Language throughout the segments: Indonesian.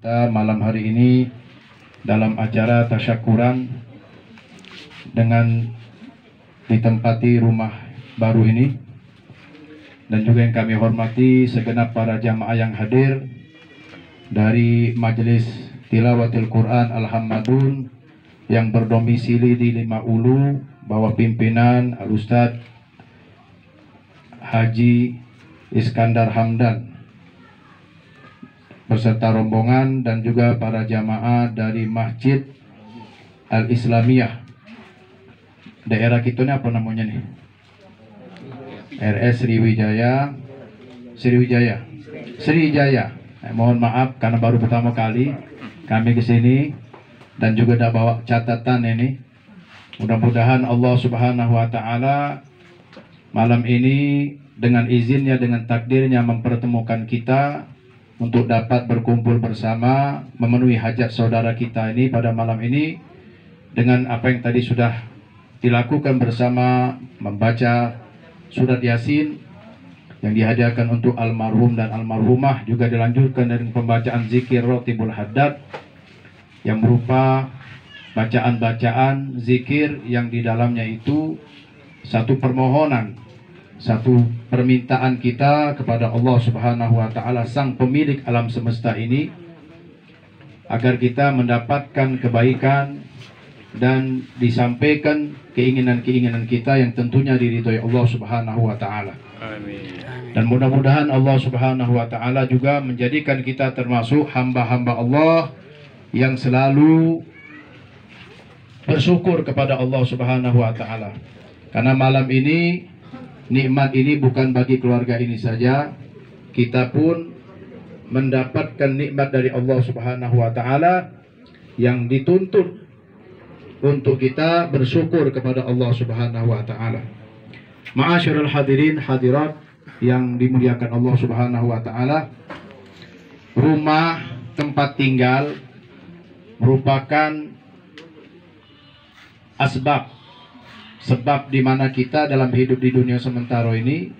Kita malam hari ini dalam acara tasyakuran dengan ditempati rumah baru ini, dan juga yang kami hormati segenap para jamaah yang hadir dari Majelis Tilawatil Quran Al-Hammadun yang berdomisili di Lima Ulu, bawah pimpinan Al-Ustadz Haji Iskandar Hamdan beserta rombongan, dan juga para jamaah dari Masjid Al-Islamiyah. Daerah kita ini apa namanya nih? RS Sriwijaya. Mohon maaf karena baru pertama kali kami ke sini dan juga tidak bawa catatan ini. Mudah-mudahan Allah Subhanahu wa taala malam ini dengan izinnya, dengan takdirnya mempertemukan kita untuk dapat berkumpul bersama memenuhi hajat saudara kita ini pada malam ini dengan apa yang tadi sudah dilakukan bersama, membaca surat Yasin yang dihadiahkan untuk almarhum dan almarhumah, juga dilanjutkan dengan pembacaan zikir Rotibul Haddad yang berupa bacaan-bacaan zikir yang di dalamnya itu satu permohonan, satu permintaan kita kepada Allah Subhanahu wa taala, sang pemilik alam semesta ini, agar kita mendapatkan kebaikan dan disampaikan keinginan-keinginan kita yang tentunya diridhoi Allah Subhanahu wa taala. Amin. Dan mudah-mudahan Allah Subhanahu wa taala juga menjadikan kita termasuk hamba-hamba Allah yang selalu bersyukur kepada Allah Subhanahu wa taala. Karena malam ini, nikmat ini bukan bagi keluarga ini saja, kita pun mendapatkan nikmat dari Allah Subhanahu wa taala yang dituntut untuk kita bersyukur kepada Allah Subhanahu wa taala. Ma'asyiral hadirin hadirat yang dimuliakan Allah Subhanahu wa taala, rumah tempat tinggal merupakan sebab di mana kita dalam hidup di dunia sementara ini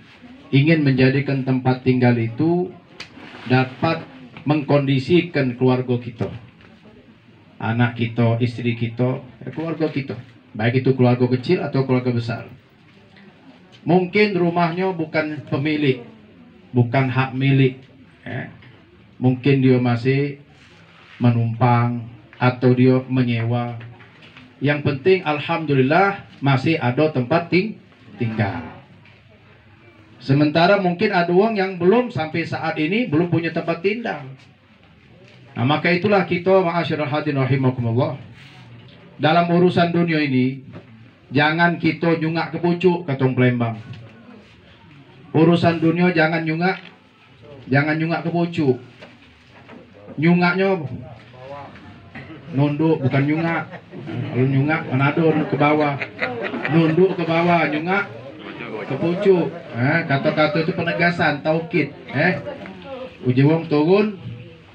ingin menjadikan tempat tinggal itu dapat mengkondisikan keluarga kita, anak kita, istri kita, keluarga kita, baik itu keluarga kecil atau keluarga besar. Mungkin rumahnya bukan pemilik, bukan hak milik, mungkin dia masih menumpang atau dia menyewa. Yang penting alhamdulillah masih ada tempat tinggal. Sementara mungkin ada orang yang belum sampai saat ini belum punya tempat tinggal. Nah, maka itulah kita, ma'asyiral hadirin rahimakumullah, dalam urusan dunia ini jangan kita nyungak ke pucuk, katong Palembang. Urusan dunia jangan nyungak ke pucuk. Nyungaknya nunduk, bukan nyungak. Kalau nyungak Manado ke bawah, nunduk ke bawah, nyungak ke pucuk. Kata-kata itu penegasan, taukid. Uji wong turun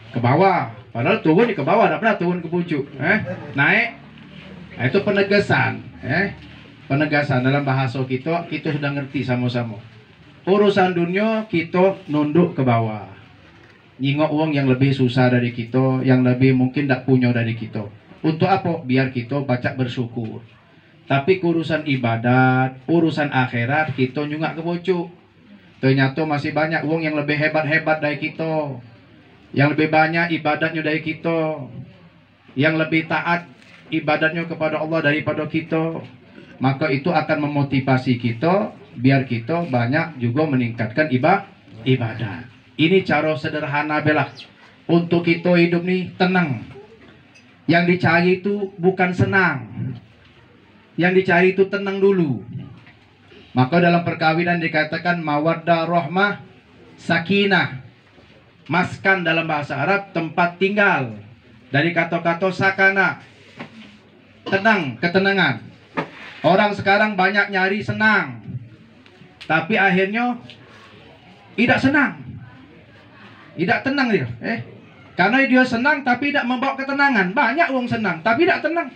ke bawah, padahal turun ke bawah, tidak pernah turun ke pucuk. Naik, nah, itu penegasan. Penegasan dalam bahasa kita sudah ngerti sama-sama. Urusan dunia kita nunduk ke bawah, nyingok uang yang lebih susah dari kita, yang lebih mungkin tidak punya dari kita. Untuk apa? Biar kita baca bersyukur. Tapi urusan ibadat, urusan akhirat, kita nyungak ke pucuk. Ternyata masih banyak uang yang lebih hebat-hebat dari kita, yang lebih banyak ibadatnya dari kita, yang lebih taat ibadatnya kepada Allah daripada kita. Maka itu akan memotivasi kita biar kita banyak juga meningkatkan ibadah. Ini cara sederhana belah untuk kita hidup nih tenang. Yang dicari itu bukan senang, yang dicari itu tenang dulu. Maka dalam perkawinan dikatakan mawaddah, rahmah, sakinah. Maskan dalam bahasa Arab tempat tinggal, dari kata-kata sakana, tenang, ketenangan. Orang sekarang banyak nyari senang, tapi akhirnya tidak senang, tidak tenang dia. Karena dia senang tapi tidak membawa ketenangan. Banyak orang senang tapi tidak tenang.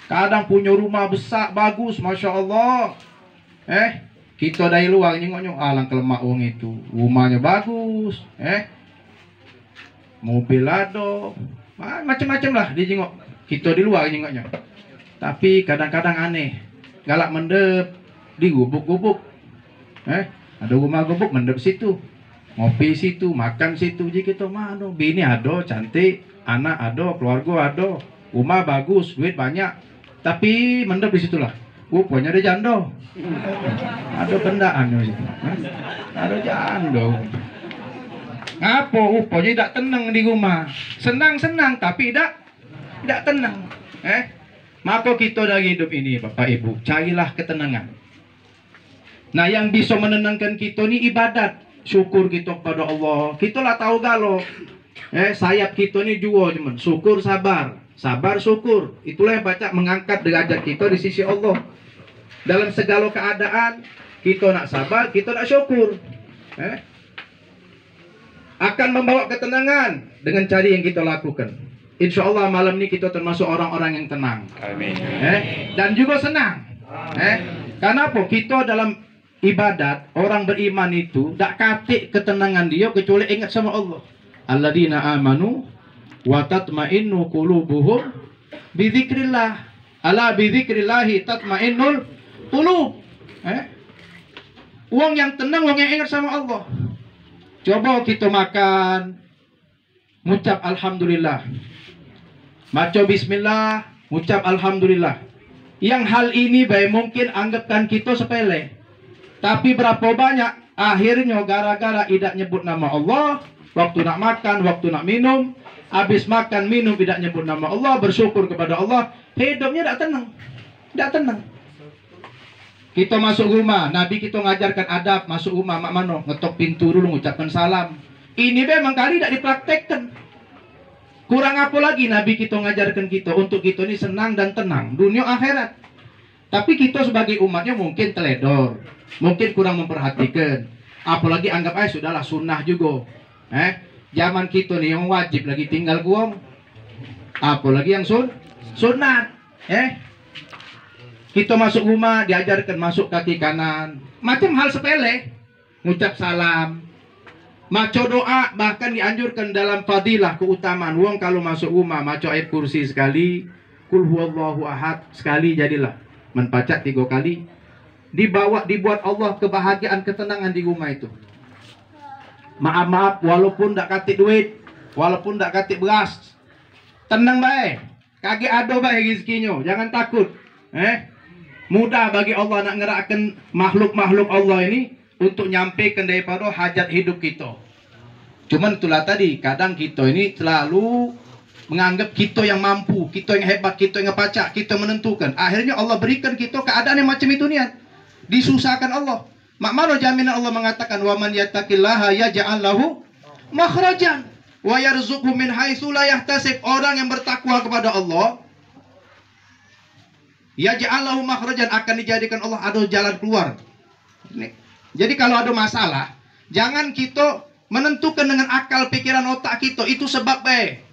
Kadang punya rumah besar bagus, masya Allah. Kita dari luar nyengok-nyengok, alang kelemak orang itu, rumahnya bagus, mobil ado, macam-macam lah dijengok. Kita di luar jengoknya. Tapi kadang-kadang aneh, galak mendep di gubuk-gubuk. Ada rumah gubuk mendep situ, ngopi situ, makan situ. Jadi kita mana, bini ado cantik, anak ado, keluarga ado, rumah bagus, duit banyak. Tapi mendep di situlah. Rupanya ada jando. Ada bendaan ada jando. Ngapa rupanya tidak tenang di rumah. Senang-senang tapi tidak tenang. Maka kita dari hidup ini Bapak Ibu, carilah ketenangan. Nah, yang bisa menenangkan kita ini ibadat. Syukur kita kepada Allah. Kita lah tahu galau. Sayap kita ini juga cuman syukur sabar. Sabar syukur. Itulah yang baca mengangkat derajat kita di sisi Allah. Dalam segala keadaan kita nak sabar, kita nak syukur. Akan membawa ketenangan dengan cara yang kita lakukan. Insya Allah malam ini kita termasuk orang-orang yang tenang. Amin. Dan juga senang. Karena apa? Kita dalam ibadat, orang beriman itu tak katik ketenangan dia kecuali ingat sama Allah. Alladzina amanu wa tatma'innu qulubuhum bi dzikrillah. Ala bi dzikrillahi tatma'innul qulub. Wong yang tenang, wong yang ingat sama Allah. Coba kita makan, ngucap alhamdulillah. Maca bismillah, ngucap alhamdulillah. Yang hal ini baik mungkin anggapkan kita sepele. Tapi berapa banyak akhirnya gara-gara tidak nyebut nama Allah, waktu nak makan, waktu nak minum, habis makan minum tidak nyebut nama Allah, bersyukur kepada Allah, hidupnya tidak tenang. Tidak tenang. Kita masuk rumah, Nabi kita ngajarkan adab masuk rumah, mak mano ngetok pintu dulu, mengucapkan salam. Ini memang kali tidak dipraktekkan. Kurang apa lagi Nabi kita ngajarkan kita untuk kita ini senang dan tenang dunia akhirat. Tapi kita sebagai umatnya mungkin teledor, mungkin kurang memperhatikan. Apalagi anggap aja sudahlah sunnah juga. Zaman kita nih yang wajib lagi tinggal guong, apalagi yang sunat. Kita masuk rumah diajarkan masuk kaki kanan, macam hal sepele, ngucap salam, maca doa, bahkan dianjurkan dalam fadilah keutamaan. Wong kalau masuk rumah maca ayat kursi sekali, kul huwallahu ahad sekali jadilah, membaca 3 kali, dibuat Allah kebahagiaan ketenangan di rumah itu. Maaf walaupun tak katik duit, walaupun tak katik beras, tenang baik, kaki ada baik rezekinya, jangan takut. Mudah bagi Allah nak ngerakkan makhluk-makhluk Allah ini untuk nyampaikan daripada hajat hidup kita. Cuman itulah tadi, kadang kita ini selalu menganggap kita yang mampu, kita yang hebat, kita yang ngepacak, kita menentukan. Akhirnya Allah berikan kita keadaan yang macam itu niat. Disusahkan Allah. Mak mana jaminan Allah mengatakan wa man yattaqillaha yaj'al lahu makhrajan wa yarzuqhu min haitsu la yahtasib. Orang yang bertakwa kepada Allah, yaj'al lahu makhrajan, akan dijadikan Allah ada jalan keluar. Jadi kalau ada masalah, jangan kita menentukan dengan akal pikiran otak kita, itu sebab baik.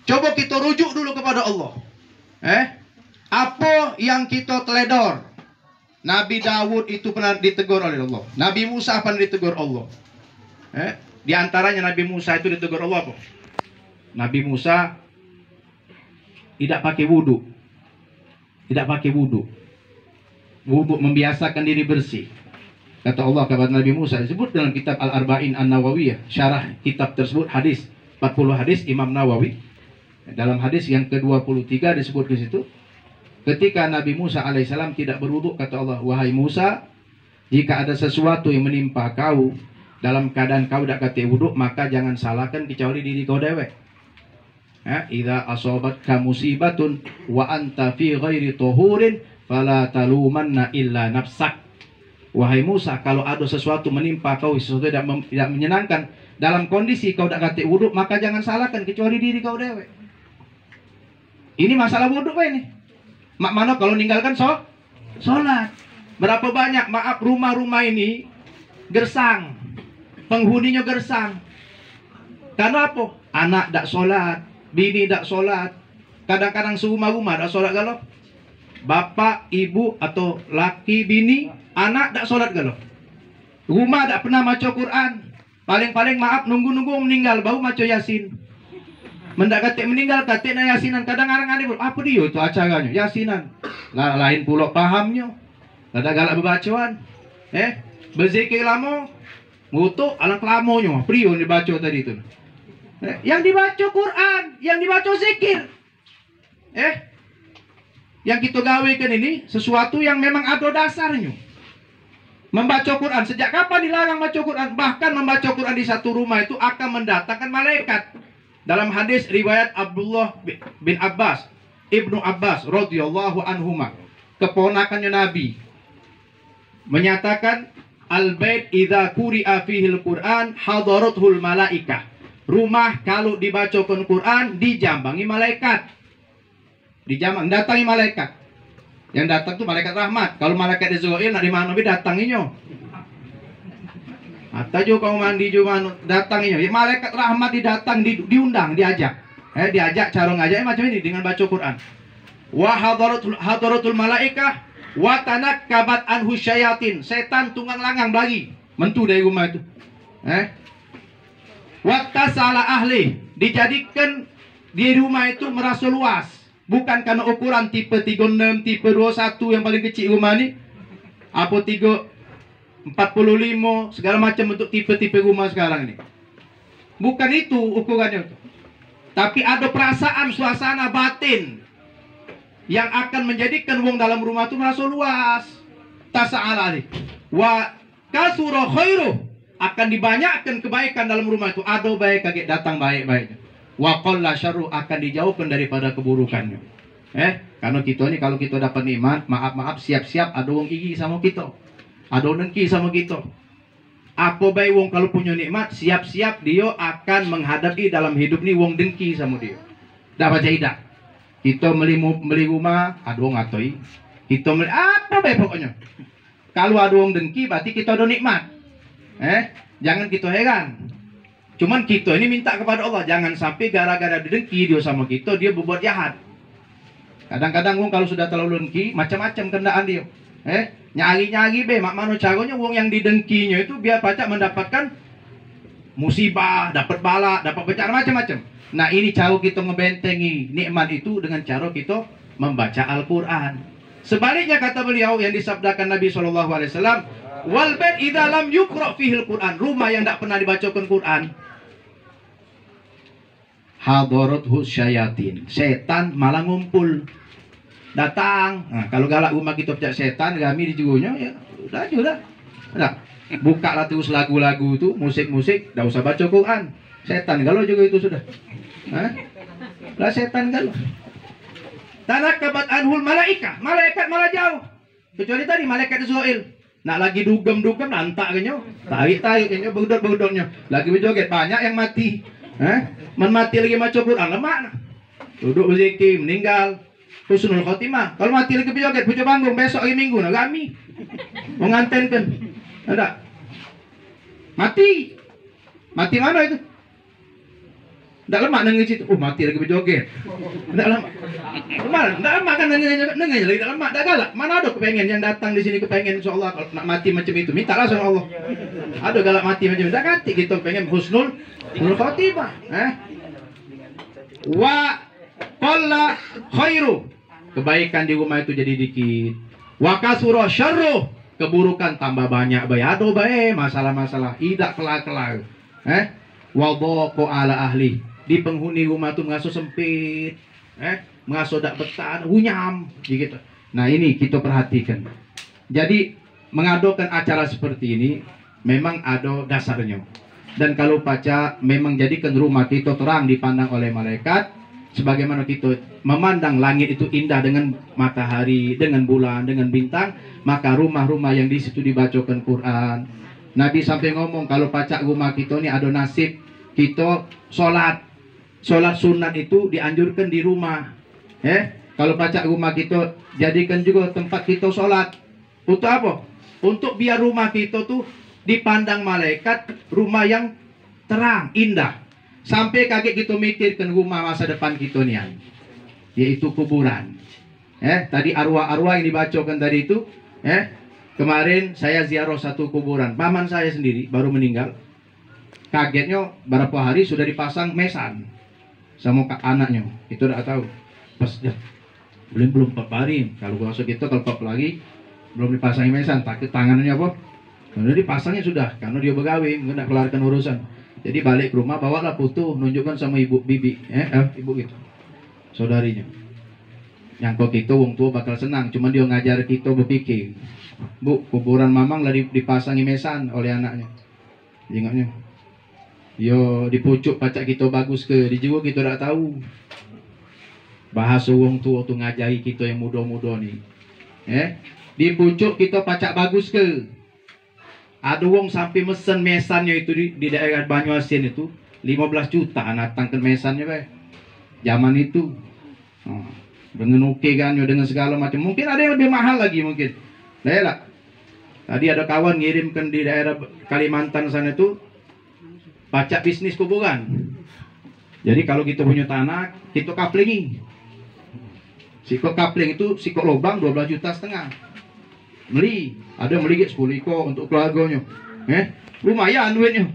Coba kita rujuk dulu kepada Allah. Apa yang kita teledor? Nabi Dawud itu pernah ditegur oleh Allah. Nabi Musa pernah ditegur Allah. Di antaranya Nabi Musa itu ditegur Allah apa? Nabi Musa tidak pakai wudhu. Tidak pakai wudhu. Wudhu membiasakan diri bersih. Kata Allah kepada Nabi Musa, disebut dalam kitab Al-Arba'in An-Nawawiyah, syarah kitab tersebut hadis 40 hadis Imam Nawawi. Dalam hadis yang ke-23 disebut di situ, ketika Nabi Musa alaihissalam tidak berwudhu, kata Allah, wahai Musa, jika ada sesuatu yang menimpa kau dalam keadaan kau tidak pakai wudhu, maka jangan salahkan kecuali diri kau dewek. Idza asabatka musibatun wa anta fi ghairi tahurin fala talumanna illa nafsak. Wahai Musa, kalau ada sesuatu menimpa kau, sesuatu tidak menyenangkan, dalam kondisi kau tidak katik wudhu, maka jangan salahkan kecuali diri kau dewek. Ini masalah wudhu ini. Mak mana kalau ninggalkan sholat. Berapa banyak, maaf, rumah-rumah ini gersang, penghuninya gersang. Karena apa? Anak tidak sholat, bini tidak sholat. Kadang-kadang serumah-rumah tidak sholat galau. Bapak, ibu atau laki, bini, anak tidak sholat galau. Rumah tidak pernah baca Quran. Paling-paling maaf nunggu-nunggu meninggal baru baca Yasin. Mendak katik meninggal katik na yasinan kadang arang-arang pun apa dia itu acaranya yasinan. Lain pula pahamnya. Kada galak berbacaan. Berzikir lama ngutuk alang lamonyo. Priyo dibaca tadi itu. Yang dibaca Quran, yang dibaca zikir. Yang kita gawekan ini sesuatu yang memang ada dasarnya. Membaca Quran, sejak kapan dilarang baca Quran? Bahkan membaca Quran di satu rumah itu akan mendatangkan malaikat. Dalam hadis riwayat Abdullah bin Abbas, Ibnu Abbas radhiyallahu anhuma, keponakannya Nabi, menyatakan al-bait idza quri'a fihil Quran hadaratul malaikah. Rumah kalau dibacakan Quran dijambangi malaikat. Datangi malaikat. Yang datang tuh malaikat rahmat. Kalau malaikat Israel nak di mana bi datanginya. Atau juga kau mandi juga datanginya. Ya, malaikat rahmat didatang, diundang, diajak. Diajak cara ngajak macam ini dengan baca Quran. Wa hadaratul malaikah wa tanakkabat anhu syayatin. Setan tunggang langang bagi mentu dari rumah itu. Wa tasala ahli, dijadikan di rumah itu merasa luas. Bukan karena ukuran tipe 36, tipe 21 yang paling kecil rumah ini. Apa 345, segala macam untuk tipe-tipe rumah sekarang ini. Bukan itu ukurannya. Tapi ada perasaan, suasana batin yang akan menjadikan wong dalam rumah itu merasa luas. Tasa'ala nih. Wa kasura khairu, akan dibanyakkan kebaikan dalam rumah itu. Ada baik kaget datang baik-baiknya. Wa qalla syarru, akan dijauhkan daripada keburukannya. Karena kita ini kalau kita dapat nikmat, maaf siap-siap ada wong gigi sama kita. Ada wong dengki sama kita. Apa baik wong kalau punya nikmat, siap-siap dia akan menghadapi dalam hidup ini wong dengki sama dia. Dah baca idak. Kita beli rumah, ada wong atoi. Kita beli apa baik pokoknya. Kalau ada wong dengki berarti kita ada nikmat. Jangan kita heran. Cuman kita ini minta kepada Allah, jangan sampai gara-gara dengki dia sama kita, dia berbuat jahat. Kadang-kadang wong kalau sudah terlalu dengki, macam-macam kendaan dia. Nyari-nyari mak mano caranya wong yang didengkinya itu biar pacak mendapatkan musibah, dapat bala, dapat bencana macam-macam. Nah, ini cara kita ngebentengi nikmat itu dengan cara kita membaca Al-Qur'an. Sebaliknya kata beliau yang disabdakan Nabi SAW, wal bait idza lam yuqra fihil Qur'an, rumah yang tidak pernah dibacakan Quran, hadarathu syayatin, setan malah ngumpul datang. Nah, kalau galak rumah kita pecah setan kami di jugunya ya udah. Nah, buka lah terus lagu-lagu itu, musik-musik, tidak usah baca Quran. Setan kalau juga itu sudah. Lah setan kalau. Tanakkabat anhul malaikah, malaikat malah jauh. Kecuali tadi malaikat Israel. Nak lagi dugem-dugem nantak kenyo, tarik-tarik kenyo, begudot-begudotnya. Lagi berjoget banyak yang mati. Mati lagi maca Quran lemak. Duduk berzikir meninggal. Husnul khotimah. Kalau mati lagi berjoget, puja panggung besok hari Minggu nak kami. Mengantenkan. Ada. Mati. Mati mana itu? Tak lemak nengah situ. Oh, mati lagi berjoget. Tak lemak. Tak lemak kan nengah lagi tak lemak. Tak galak. Mana ada kepengen yang datang di sini kepengen insyaallah kalau nak mati macam itu. Mintalah sama Allah. Ada galak mati macam itu. Tak kati kita pengen husnul khotimah. Wa qalla khairu, kebaikan di rumah itu jadi dikit. Wa kasura syarru, keburukan tambah banyak. Bayado bae masalah-masalah tidak kelar-kelar. Wa dhaqa ala ahli, di penghuni rumah itu mengasuh sempit, mengasuh tak betah, hunyam gitu. Nah, ini kita perhatikan. Jadi mengadakan acara seperti ini memang ada dasarnya. Dan kalau baca memang jadikan rumah kita terang dipandang oleh malaikat, sebagaimana kita memandang langit itu indah dengan matahari, dengan bulan, dengan bintang, maka rumah-rumah yang di situ dibacakan Quran. Nabi sampai ngomong kalau baca rumah kita ini ada nasib kita sholat sunat itu dianjurkan di rumah. Kalau baca rumah kita jadikan juga tempat kita sholat. Untuk apa? Untuk biar rumah kita tuh dipandang malaikat rumah yang terang, indah. Sampai kaget kita mikirkan rumah masa depan kita nih, yaitu kuburan. Tadi arwah-arwah yang dibacakan tadi itu, kemarin saya ziarah satu kuburan. Paman saya sendiri baru meninggal. Kagetnya berapa hari sudah dipasang mesan. sama anaknya, itu udah tahu. Pas dah belum 4 hari, kalau gua masuk itu kalau 4 lagi belum dipasang mesan, takut tangannya apa? Karena dipasangnya sudah, karena dia begawe, nggak kelarkan urusan. Jadi balik ke rumah, bawalah foto, nunjukkan sama ibu bibi, ibu gitu, saudarinya. Yang kok itu wong tua bakal senang, cuma dia ngajar kita berpikir, Bu, kuburan mamang lah dipasangi mesan oleh anaknya. Ingatnya, yo di pucuk pacak kita bagus ke, di jiwa kita tak tahu. Bahasa wong tua tuh ngajari kita yang muda-muda nih. Di pucuk kita pacak bagus ke. Ada wong sampai mesen mesannya itu di daerah Banyuasin itu 15 juta datang ke mesannya be. Zaman itu. Dengan oke kan, dengan segala macam. Mungkin ada yang lebih mahal lagi mungkin. Lah. Tadi ada kawan ngirimkan di daerah Kalimantan sana itu pacak bisnis kuburan. Jadi kalau kita punya tanah, kita kaplingi. Sikok kapling itu sikok lubang 12,5 juta. Beli, ada beli 10 iko untuk keluarganya. Lumayan duitnya.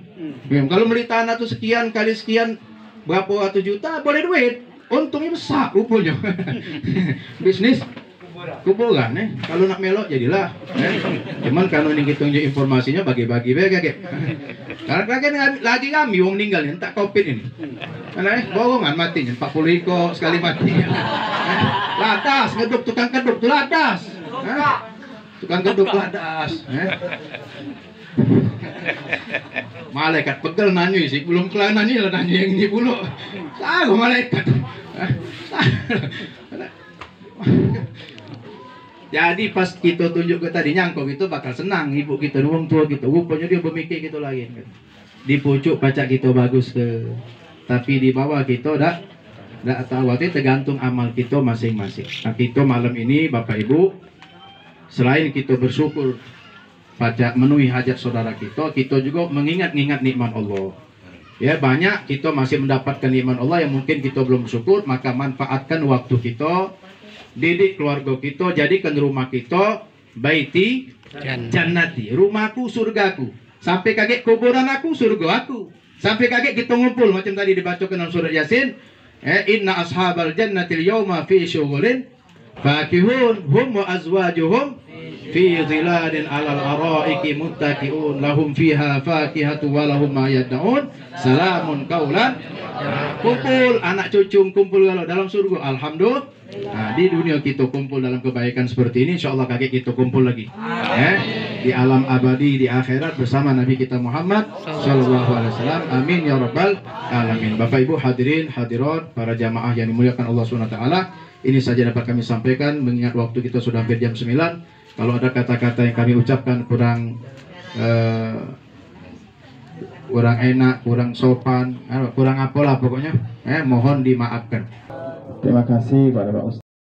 Kalau beli tanah tuh sekian kali sekian berapa ratus juta boleh duit. Untungnya besar rupanya. Bisnis kuburan kalau nak melok jadilah. Cuman kalau ini kita tunjuk informasinya bagi-bagi kakek. Karena lagi kami wong ninggal tak covid ini. Bohongan matinya 40 iko sekali matinya. Latas ngeduk tukang keduk tuh latas. Tukang keduk latas. Malaikat pegel nanya sih, belum kelar nanya lah nanya yang ini dulu. Tahu malaikat. Jadi pas kita tunjuk ke tadi nyangkok itu bakal senang ibu kita, wong tua kita. Rupanya dia bermikir gitu lagi. Di pucuk pacak kita bagus ke, tapi di bawah kita dak tahu. Itu tergantung amal kita masing-masing. Nah, kita malam ini Bapak Ibu, selain kita bersyukur pacak memenuhi hajat saudara kita juga mengingat-ingat nikmat Allah. Ya, banyak kita masih mendapatkan nikmat Allah yang mungkin kita belum bersyukur, maka manfaatkan waktu kita, didik keluarga kita, jadikan rumah kita baiti jannati, rumahku surgaku. Sampai kaget kuburan aku surga aku. Sampai kaget kita ngumpul macam tadi dibacakan dalam surat Yasin, inna ashabal jannatil yawma fi syughulin fakihun hum wa azwajuhum fi dhilalin alal araiki muttaqiun lahum fiha fakihatu wa lahum ma yad'un salamun qaulan. Kumpul anak cucu kumpul kalau dalam surga, alhamdulillah. Nah, di dunia kita kumpul dalam kebaikan seperti ini, insyaallah kakek kita kumpul lagi di alam abadi di akhirat bersama Nabi kita Muhammad sallallahu alaihi wasallam. Amin ya rabbal alamin. Bapak Ibu hadirin hadirat, para jamaah yang dimuliakan Allah Subhanahu wa taala, ini saja dapat kami sampaikan mengingat waktu kita sudah hampir jam 9. Kalau ada kata-kata yang kami ucapkan kurang enak, kurang sopan, kurang apalah pokoknya, mohon dimaafkan. Terima kasih kepada Pak Ustaz.